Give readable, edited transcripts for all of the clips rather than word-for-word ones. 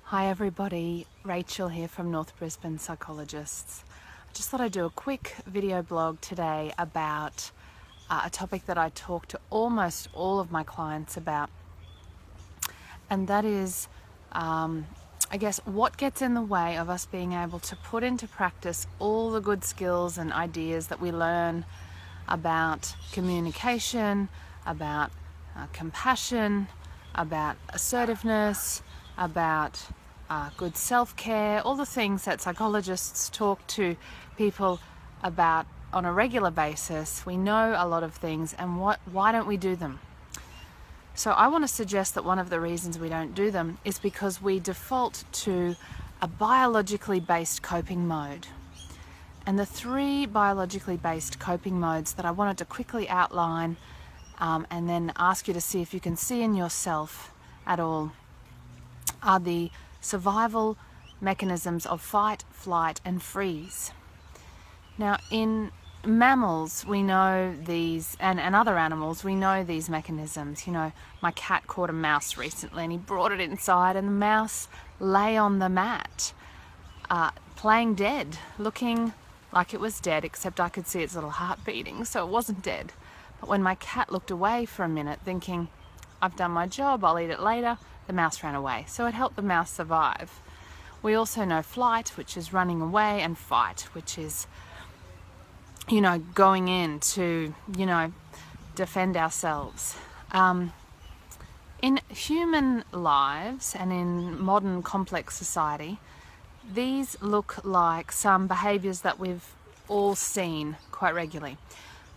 Hi everybody, Rachel here from North Brisbane Psychologists. I just thought I'd do a quick video blog today about a topic that I talk to almost all of my clients about, and that is, I guess, what gets in the way of us being able to put into practice all the good skills and ideas that we learn about communication, about compassion, about assertiveness, about good self-care, all the things that psychologists talk to people about on a regular basis. We know a lot of things, and why don't we do them? So I want to suggest that one of the reasons we don't do them is because we default to a biologically based coping mode. And the three biologically based coping modes that I wanted to quickly outline and then ask you to see if you can see in yourself at all are the survival mechanisms of fight, flight, and freeze. Now, in mammals, we know these, and other animals, we know these mechanisms. You know, my cat caught a mouse recently and he brought it inside, and the mouse lay on the mat, playing dead, looking like it was dead, except I could see its little heart beating, so it wasn't dead. But when my cat looked away for a minute, thinking, I've done my job, I'll eat it later, the mouse ran away. So it helped the mouse survive. We also know flight, which is running away, and fight, which is, going in to, defend ourselves. In human lives and in modern complex society, these look like some behaviors that we've all seen quite regularly.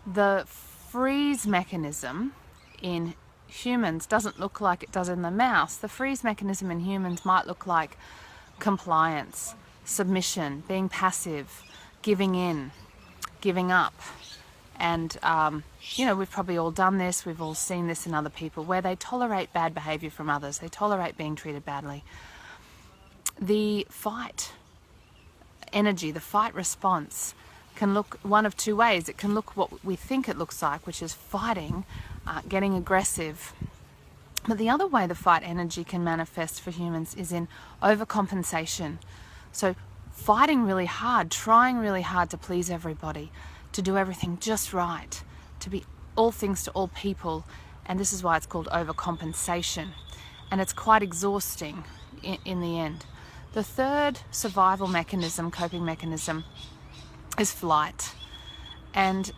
The freeze mechanism in humans doesn't look like it does in the mouse. The freeze mechanism in humans might look like compliance, submission, being passive, giving in, giving up. And, we've probably all done this, we've all seen this in other people, where they tolerate bad behavior from others, they tolerate being treated badly. The fight energy, the fight response, can look one of two ways. It can look what we think it looks like, which is fighting, getting aggressive. But the other way the fight energy can manifest for humans is in overcompensation. So fighting really hard, trying really hard to please everybody, to do everything just right, to be all things to all people. And this is why it's called overcompensation. And it's quite exhausting in the end. The third survival mechanism, coping mechanism, is flight. And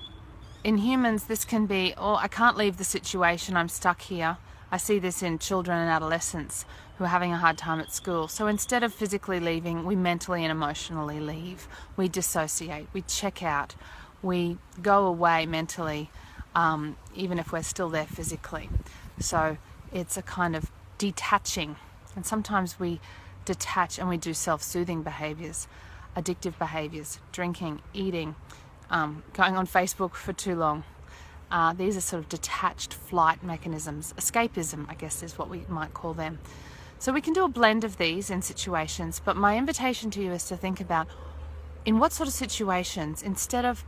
in humans, this can be, I can't leave the situation, I'm stuck here. I see this in children and adolescents who are having a hard time at school. So instead of physically leaving, we mentally and emotionally leave. We dissociate, we check out, we go away mentally, even if we're still there physically. So it's a kind of detaching. And sometimes we detach and we do self-soothing behaviors, addictive behaviors, drinking, eating, going on Facebook for too long. These are sort of detached flight mechanisms. Escapism, I guess, is what we might call them. So we can do a blend of these in situations, but my invitation to you is to think about in what sort of situations, instead of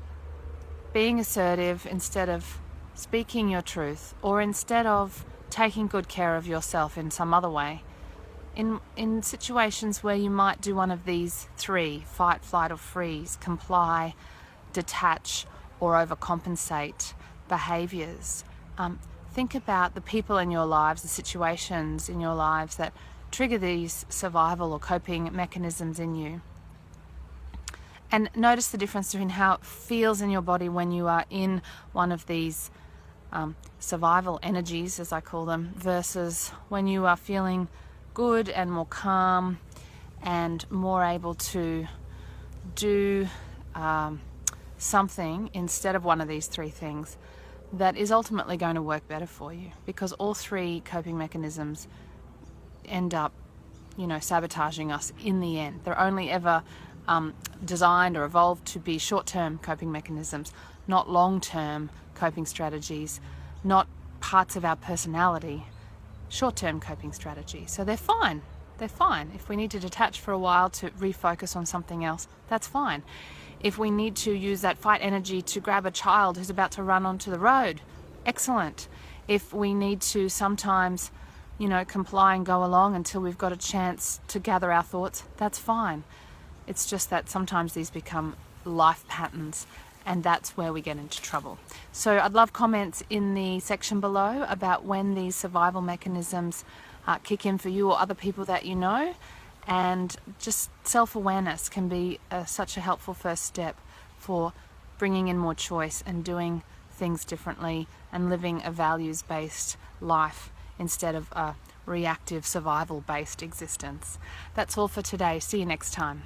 being assertive, instead of speaking your truth, or instead of taking good care of yourself in some other way, in situations where you might do one of these three, fight, flight, or freeze, comply, detach, or overcompensate behaviors, think about the people in your lives, the situations in your lives that trigger these survival or coping mechanisms in you. And notice the difference between how it feels in your body when you are in one of these survival energies, as I call them, versus when you are feeling good and more calm and more able to do something instead of one of these three things that is ultimately going to work better for you, because all three coping mechanisms end up, sabotaging us in the end. They're only ever designed or evolved to be short-term coping mechanisms, not long-term coping strategies, not parts of our personality, short-term coping strategies. So they're fine. They're fine. If we need to detach for a while to refocus on something else, that's fine. If we need to use that fight energy to grab a child who's about to run onto the road, excellent. If we need to sometimes, comply and go along until we've got a chance to gather our thoughts, that's fine. It's just that sometimes these become life patterns, and that's where we get into trouble. So I'd love comments in the section below about when these survival mechanisms kick in for you or other people that you know. And just self-awareness can be such a helpful first step for bringing in more choice and doing things differently and living a values-based life instead of a reactive survival-based existence. That's all for today. See you next time.